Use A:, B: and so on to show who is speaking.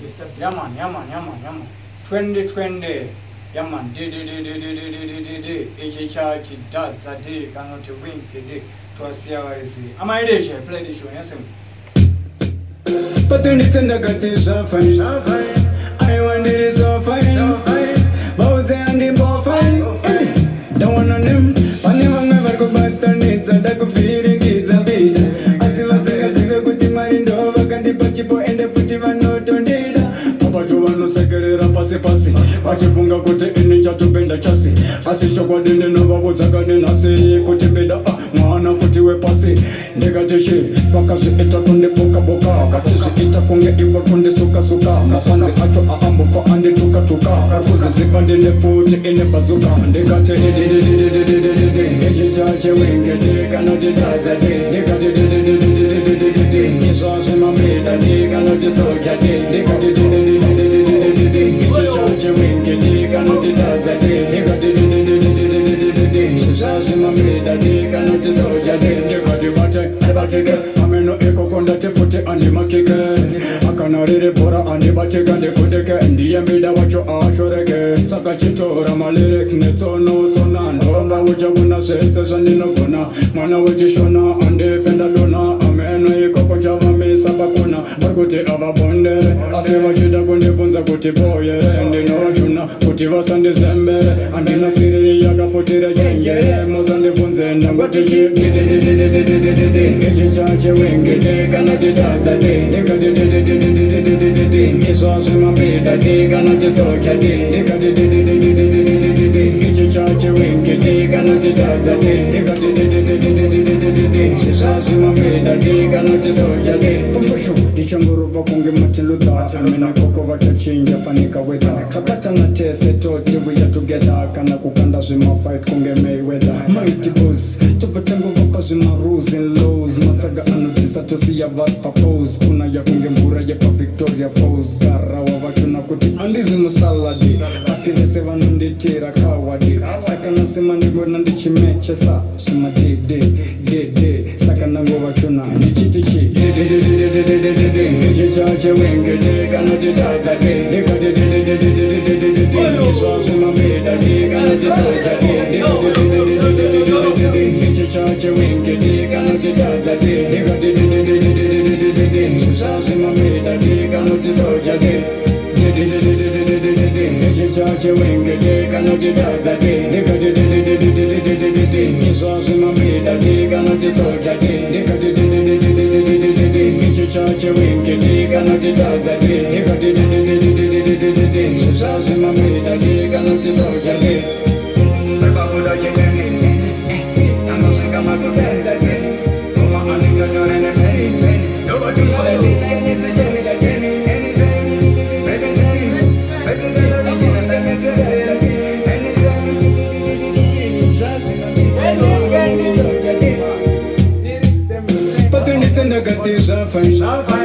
A: Yeah man. 2020. Yeah man. Each church does a day cannot win a day. Trust your Am I there? Play the show. Yes.
B: But when it is so fine, I want it is so fine. Both and the more fine. Don't want on him. Panima never go back to needs and I could feel it. It's a bit. As if I say, as if I could imagine the overcandi pachipo and the putiva note on data. Papa Giovanni Segerera Passi. Pachifunga kote ininja to bend the chassis. As it showed in the Nova was a gun in a say, could be the Mana Futiwe Passi. Negatishi, Bakasi Etakunde Boka, Batisi Itakunge Iwakunde Suka, Mafanzi Acho Ambo for Andi Tuka, Rakuzi Zipandi in the foot in the bazooka, and they got it. Ejichache Wenge, they cannot deny the day, they got it. This was in my bed, and they cannot disorder, they got it. Ejichache Wenge, they cannot deny the day, they got it. This was in my bed, and they cannot disorder, they got it. Ameno eko konda tefuti andi makike Akana riri pora andi batika ndi kudike Ndiye mbida wacho ashoreke Saka chitora malirik netsono sonan Somba uja guna sese zanino guna Mana uji shona andi fenda luna Ameno eko koja vami sabakuna Barguti ava bonde Asiva jida kundi punza kuti boye Ndi no juna kuti vasandi zembe Andi nasiriri yaga futire jenge Mozandi funze nangoti chip Ejichache Wenge, they cannot dance a day. They got it. This was in my bed, they cannot disorder. They got it. Ejichache Wenge, they cannot dance a day. They got it. This was in my bed, they cannot disorder. Pumpushu, Dichanguru Bakungi Matiluta, Amina Kokova Chinja Fanika Weather. Kapata na tese toti we are together. Kana kukanda zima fight kunge Mayweather. Mighty boss, tupatengo vapa zima rules and laws. Matsaga anotisa to see about propose. Kuna ya kunge mbura ya pa Victoria Falls. Gara wa wachuna kuti andizi musaladi. Asile seva nandi tira kawadi. Sakana sema nigo nandi chimeche sa. Suma de. Sakana ngo wachuna nichitichi. Ejichache Wenge, they cannot deny the day. They got it. This was in my bed, they cannot disorder. Ejichache Wenge, they cannot deny the day. They got it. This was in my bed, they cannot disorder. Ejichache Wenge, they cannot deny the day. They got it. This was in my bed, they cannot disorder. They got it. Ejichache Wenge, they cannot deny the day. They got it. This was in my bed, they cannot disorder. But when it negative, zvafa.